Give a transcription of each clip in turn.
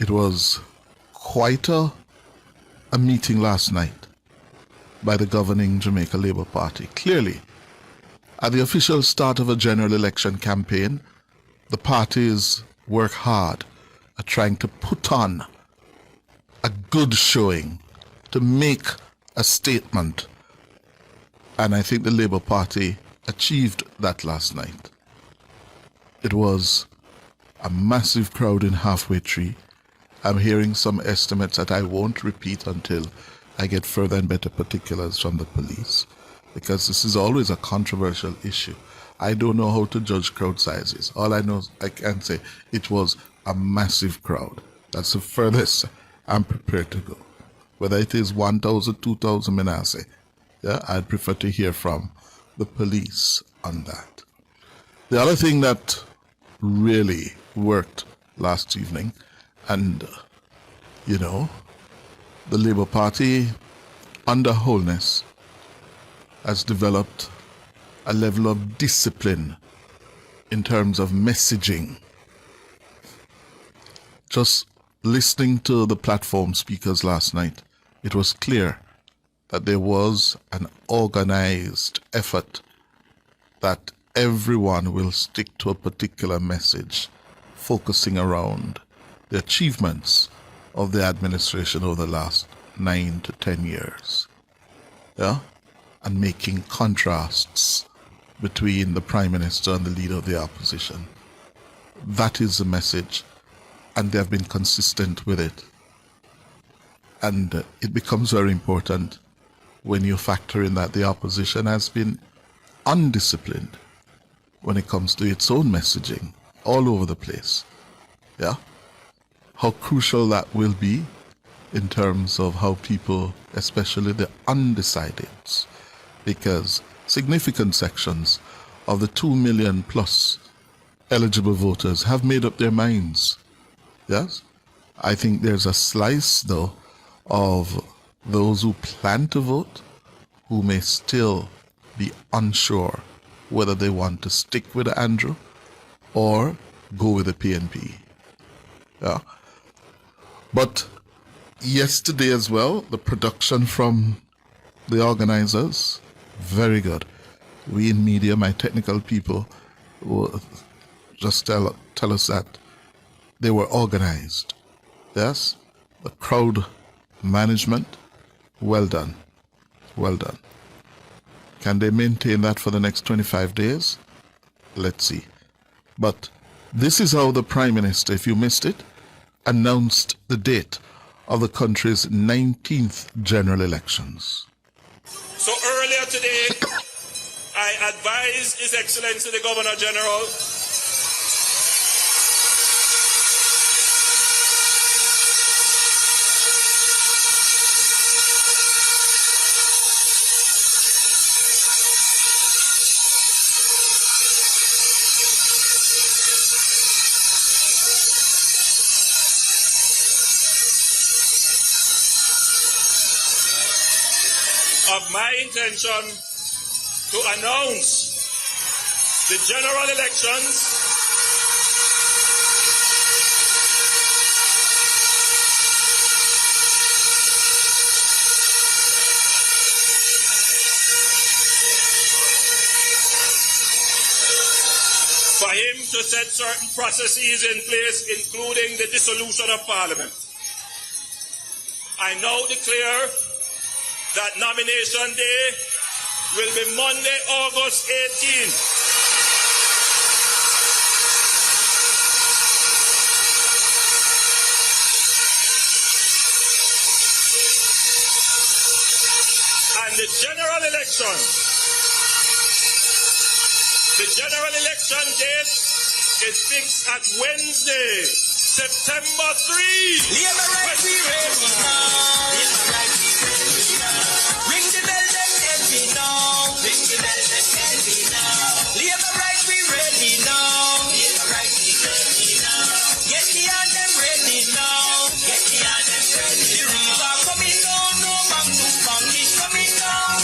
It was quite a meeting last night by the governing Jamaica Labour Party. Clearly, at the official start of a general election campaign, the parties work hard at trying to put on a good showing, to make a statement. And I think the Labour Party achieved that last night. It was a massive crowd in Halfway Tree. I'm hearing some estimates that I won't repeat until I get further and better particulars from the police, because this is always a controversial issue. I don't know how to judge crowd sizes. All I know, I can say it was a massive crowd. That's the furthest I'm prepared to go. Whether it is 1,000, 2,000, I say, yeah, I'd prefer to hear from the police on that. The other thing that really worked last evening, and, the Labour Party, under Holness, has developed a level of discipline in terms of messaging. Just listening to the platform speakers last night, it was clear that there was an organized effort that everyone will stick to a particular message, focusing around the achievements of the administration over the last 9 to 10 years. Yeah? And making contrasts between the Prime Minister and the leader of the opposition. That is the message, and they have been consistent with it. And it becomes very important when you factor in that the opposition has been undisciplined when it comes to its own messaging all over the place. Yeah? How crucial that will be in terms of how people, especially the undecideds, because significant sections of the 2 million plus eligible voters have made up their minds. Yes? I think there's a slice, though, of those who plan to vote who may still be unsure whether they want to stick with Andrew or go with the PNP. Yeah. But yesterday as well, the production from the organizers, very good. We in media, my technical people, will just tell us that they were organized. Yes? The crowd management, well done. Well done. Can they maintain that for the next 25 days? Let's see. But this is how the Prime Minister, if you missed it, announced the date of the country's 19th general elections. So earlier today, I advised His Excellency the Governor General of my intention to announce the general elections for him to set certain processes in place, including the dissolution of Parliament. I now declare that nomination day will be Monday, August 18th. And the general election date is fixed at Wednesday, September 3. Ring the bell, then let me know. Ring the bell, then let me know. Labor right, we ready now. Labor right, we ready now. Get the anthem ready now. Get the anthem ready. The river coming down, no bang to bang, it's coming down.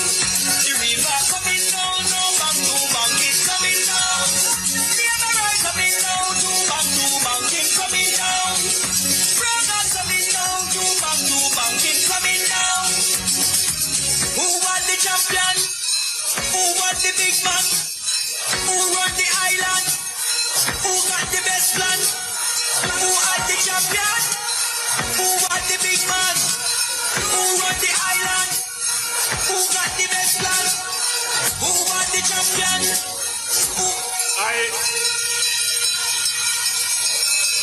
The river coming down, no bang to bang, it's coming down. Labor right coming down, to bang, it's coming down. Brother land? Who are the champion? Who are the big man? Who run the island? Who got the best plan? Who are the champion?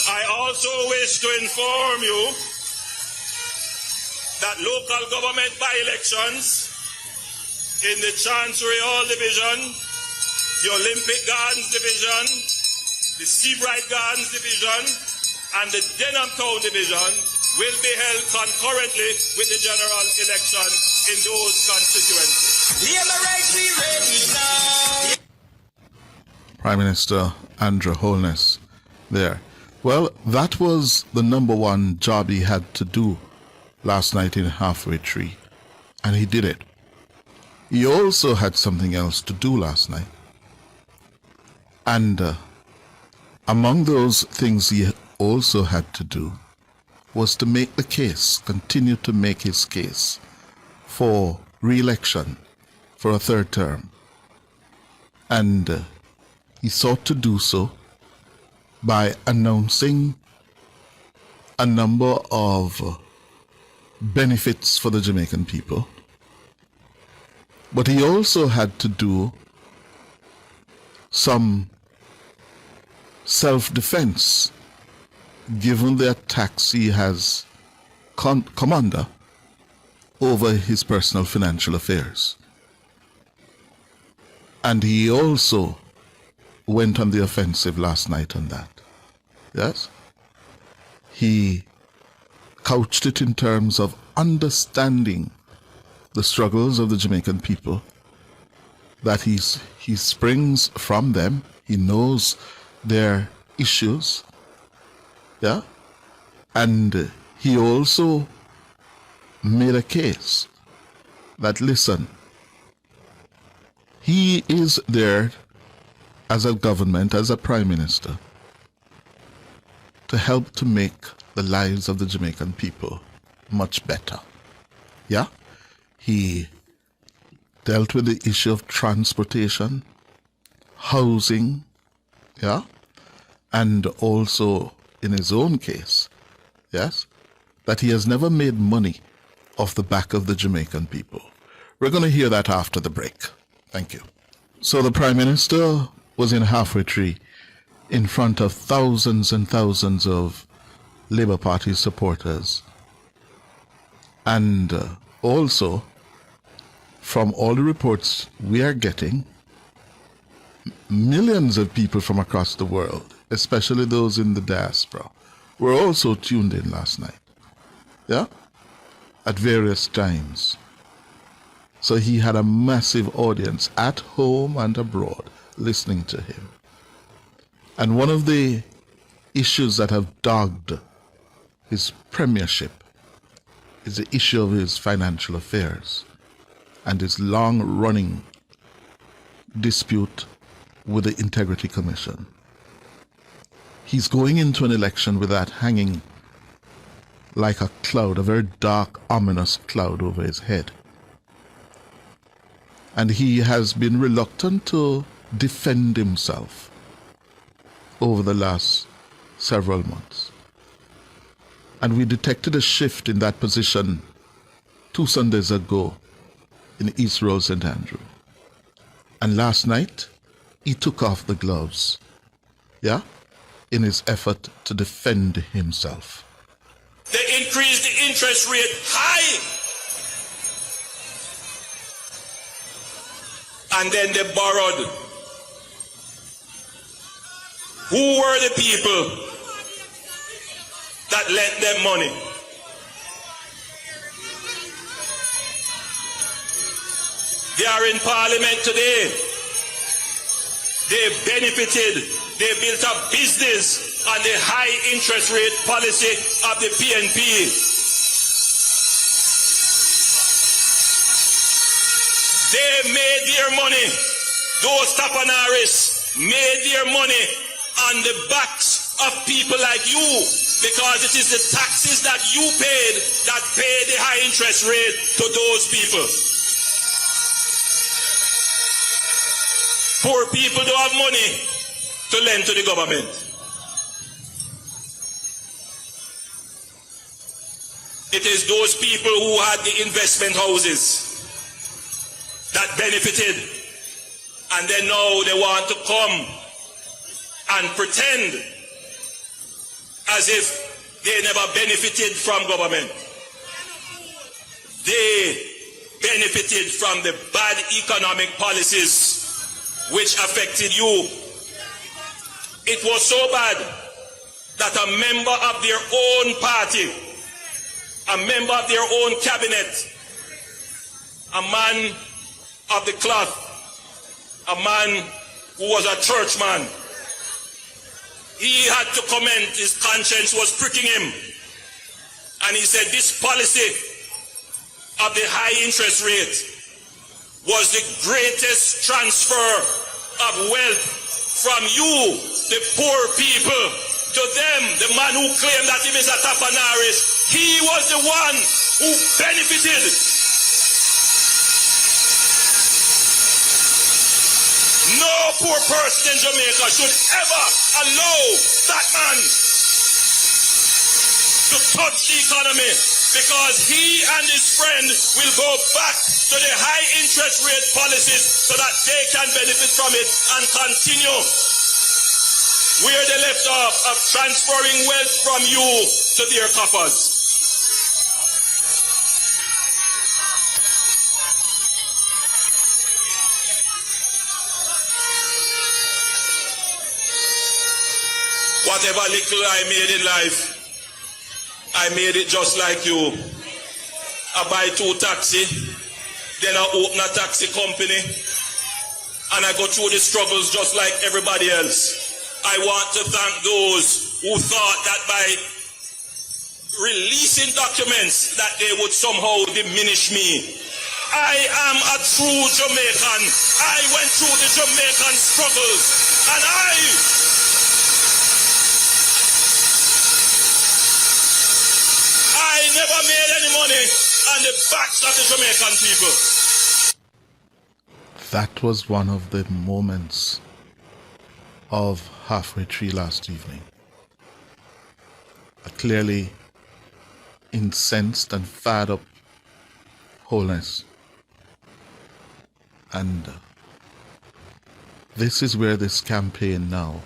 I also wish to inform you that local government by-elections in the Chancery Hall Division, the Olympic Gardens Division, the Seabright Gardens Division, and the Denham Town Division will be held concurrently with the general election in those constituencies. Labor rights, we ready now. Prime Minister Andrew Holness there. Well, that was the number one job he had to do last night in Halfway Tree, and he did it. He also had something else to do last night. And among those things he also had to do was to make the case, continue to make his case for re-election for a third term. And he sought to do so by announcing a number of benefits for the Jamaican people. But he also had to do some self-defense, given the attacks he has come under over his personal financial affairs. And he also went on the offensive last night on that. Yes? He couched it in terms of understanding the struggles of the Jamaican people, that he springs from them, he knows their issues, yeah? And he also made a case that, listen, he is there as a government, as a prime minister, to help to make the lives of the Jamaican people much better. Yeah? He dealt with the issue of transportation, housing, yeah? And also in his own case, yes, that he has never made money off the back of the Jamaican people. We're going to hear that after the break. Thank you. So the Prime Minister was in Halfway Tree in front of thousands and thousands of Labour Party supporters. And also, from all the reports we are getting, millions of people from across the world, especially those in the diaspora, were also tuned in last night. Yeah? At various times. So he had a massive audience at home and abroad listening to him. And one of the issues that have dogged his premiership is the issue of his financial affairs and his long-running dispute with the Integrity Commission. He's going into an election with that hanging like a cloud, a very dark, ominous cloud over his head. And he has been reluctant to defend himself over the last several months. And we detected a shift in that position 2 Sundays ago in East Road, St. Andrew. And last night, he took off the gloves, yeah, in his effort to defend himself. They increased the interest rate high. And then they borrowed. Who were the people that lent them money? They are in Parliament today. They benefited. They built a business on the high interest rate policy of the PNP. They made their money. Those Tapanaris made their money on the backs of people like you, because it is the taxes that you paid that pay the high interest rate to those people. Poor people don't have money to lend to the government. It is those people who had the investment houses that benefited, and then now they want to come and pretend as if they never benefited from government. They benefited from the bad economic policies which affected you. It was so bad that a member of their own party, a member of their own cabinet, a man of the cloth, a man who was a churchman, he had to comment, his conscience was pricking him, and he said this policy of the high interest rate was the greatest transfer of wealth from you, the poor people, to them. The man who claimed that he is a Tapanaris, he was the one who benefited. No poor person in Jamaica should ever allow that man to touch the economy, because he and his friend will go back to the high interest rate policies so that they can benefit from it and continue where they left off, of transferring wealth from you to their coffers. Whatever little I made in life, I made it just like you. I buy 2 taxi, then I open a taxi company, and I go through the struggles just like everybody else. I want to thank those who thought that by releasing documents that they would somehow diminish me. I am a true Jamaican. I went through the Jamaican struggles, and I never made any money on the backs of the Jamaican people. That was one of the moments of Halfway Tree last evening. A clearly incensed and fired up wholeness. And this is where this campaign now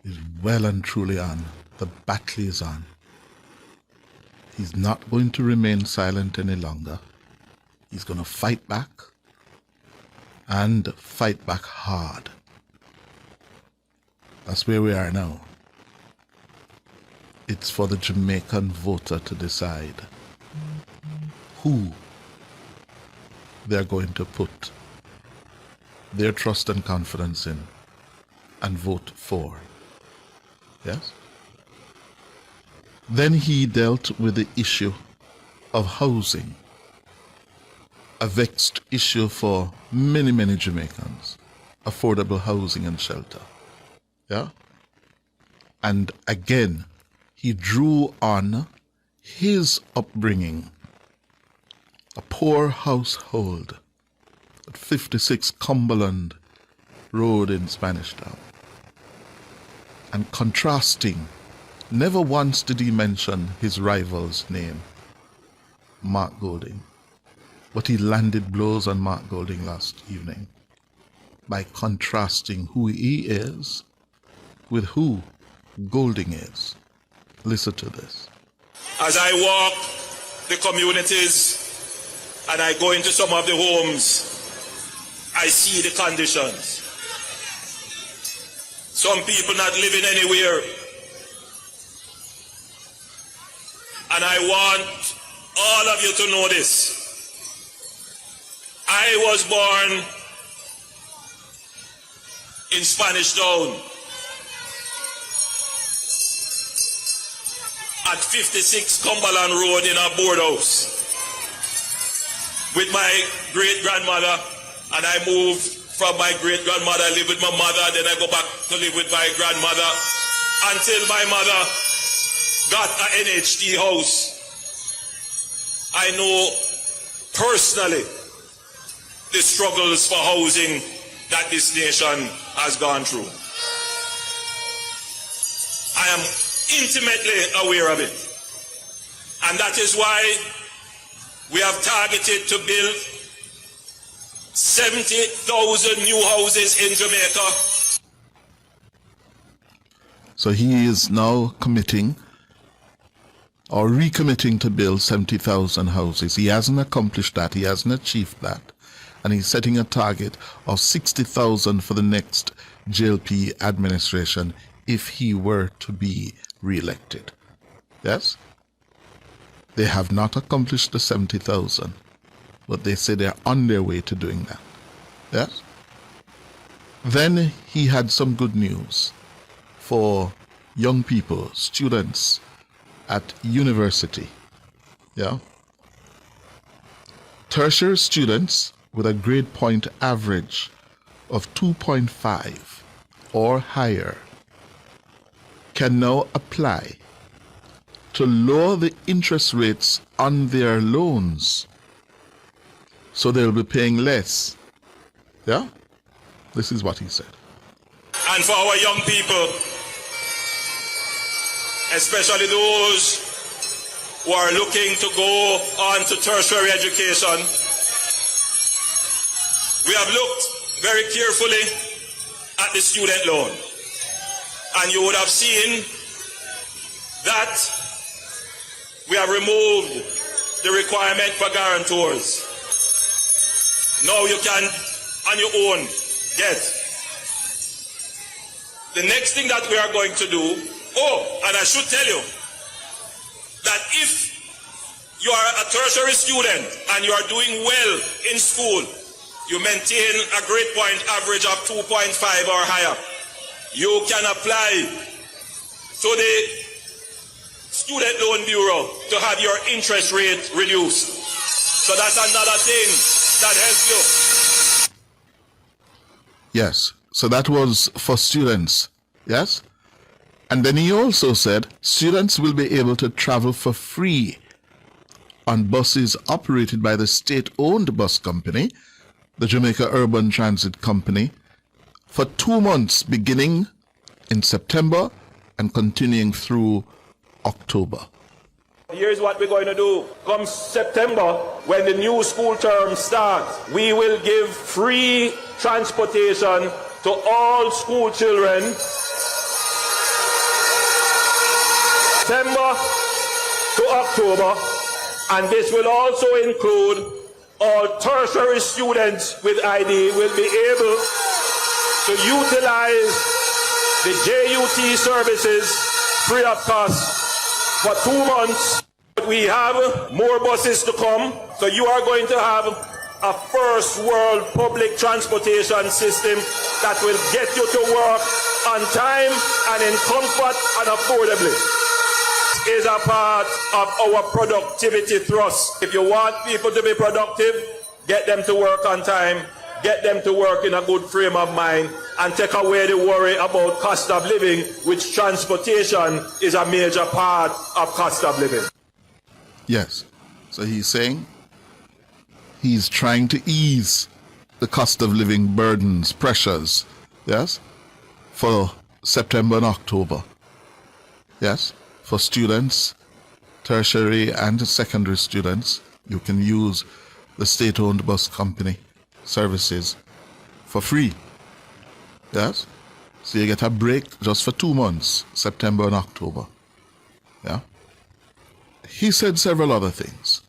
is well and truly on. The battle is on. He's not going to remain silent any longer. He's going to fight back, and fight back hard. That's where we are now. It's for the Jamaican voter to decide who they're going to put their trust and confidence in and vote for. Yes? Then he dealt with the issue of housing, a vexed issue for many, many Jamaicans, affordable housing and shelter. Yeah? And again, he drew on his upbringing, a poor household at 56 Cumberland Road in Spanish Town, and contrasting. Never once did he mention his rival's name, Mark Golding. But he landed blows on Mark Golding last evening by contrasting who he is with who Golding is. Listen to this. As I walk the communities and I go into some of the homes, I see the conditions. Some people not living anywhere. And I want all of you to know this. I was born in Spanish Town at 56 Cumberland Road in a board house with my great-grandmother, and I moved from my great-grandmother, I live with my mother, then I go back to live with my grandmother until my mother got an NHD house. I know personally the struggles for housing that this nation has gone through. I am intimately aware of it. And that is why we have targeted to build 70,000 new houses in Jamaica. So he is now committing or recommitting to build 70,000 houses. He hasn't accomplished that. He hasn't achieved that. And he's setting a target of 60,000 for the next JLP administration if he were to be re-elected. Yes? They have not accomplished the 70,000, but they say they're on their way to doing that. Yes? Then he had some good news for young people, students at university. Yeah? Tertiary students with a grade point average of 2.5 or higher can now apply to lower the interest rates on their loans, so they'll be paying less. Yeah? This is what he said. And for our young people, especially those who are looking to go on to tertiary education, we have looked very carefully at the student loan. And you would have seen that we have removed the requirement for guarantors. Now you can, on your own, get. The next thing that we are going to do, and I should tell you, that if you are a tertiary student and you are doing well in school, you maintain a grade point average of 2.5 or higher, you can apply to the Student Loan Bureau to have your interest rate reduced. So that's another thing that helps you. Yes, so that was for students. Yes? And then he also said students will be able to travel for free on buses operated by the state-owned bus company, the Jamaica Urban Transit Company, for 2 months beginning in September and continuing through October. Here's what we're going to do. Come September, when the new school term starts, we will give free transportation to all school children. September to October, and this will also include all tertiary students with ID will be able to utilize the JUT services free of cost for 2 months. We have more buses to come, so you are going to have a first world public transportation system that will get you to work on time and in comfort and affordably. Is a part of our productivity thrust. If you want people to be productive, get them to work on time, get them to work in a good frame of mind, and take away the worry about cost of living, which transportation is a major part of cost of living. Yes. So he's saying he's trying to ease the cost of living burdens, pressures, yes, for September and October. Yes. For students, tertiary and secondary students, you can use the state-owned bus company services for free. Yes? So you get a break just for 2 months, September and October. Yeah? He said several other things.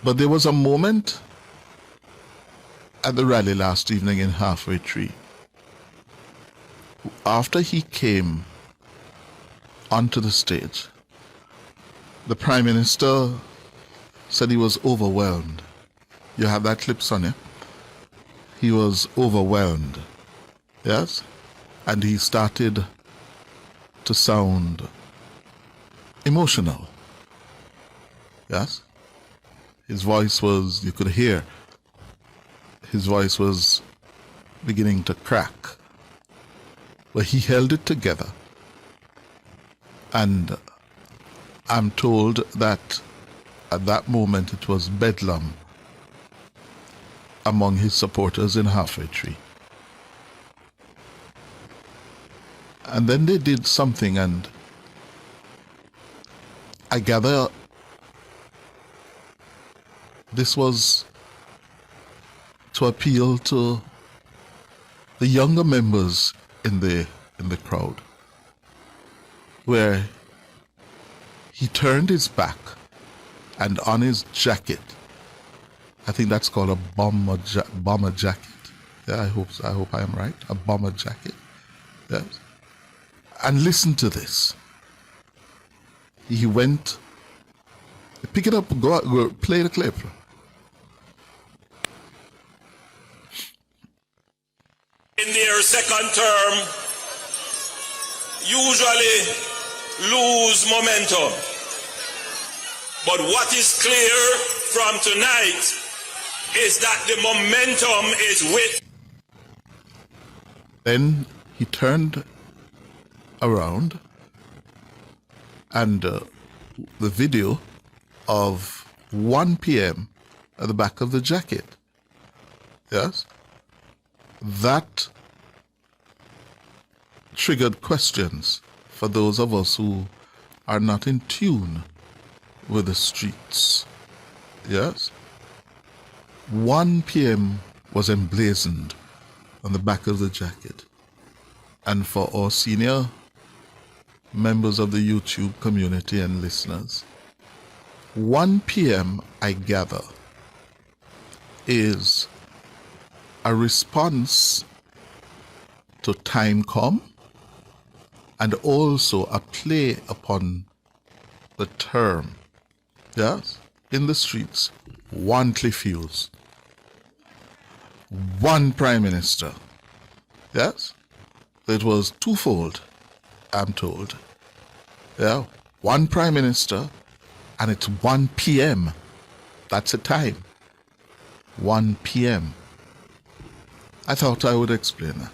But there was a moment at the rally last evening in Halfway Tree. After he came onto the stage, the Prime Minister said he was overwhelmed. You have that clip, Sonia? He was overwhelmed. Yes? And he started to sound emotional. Yes? His voice was, you could hear, his voice was beginning to crack. But he held it together. And I'm told that at that moment it was bedlam among his supporters in Halfway Tree. And then they did something, and I gather this was to appeal to the younger members in the crowd, where he turned his back and on his jacket, I think that's called a bomber jacket. Yeah, I hope I am right. A bomber jacket. Yes. And listen to this. He went. Pick it up. Go play the clip. In their second term, usually lose momentum. But what is clear from tonight is that the momentum is with. Then he turned around and the video of 1 p.m. at the back of the jacket. Yes? That triggered questions for those of us who are not in tune with the streets. Yes? 1 p.m. was emblazoned on the back of the jacket. And for our senior members of the YouTube community and listeners, 1 p.m., I gather, is a response to time come and also a play upon the term, yes, in the streets, one Cliff Hughes, one Prime Minister, yes? It was twofold, I'm told. Yeah, one Prime Minister, and it's 1 p.m. That's the time. 1 p.m. I thought I would explain that.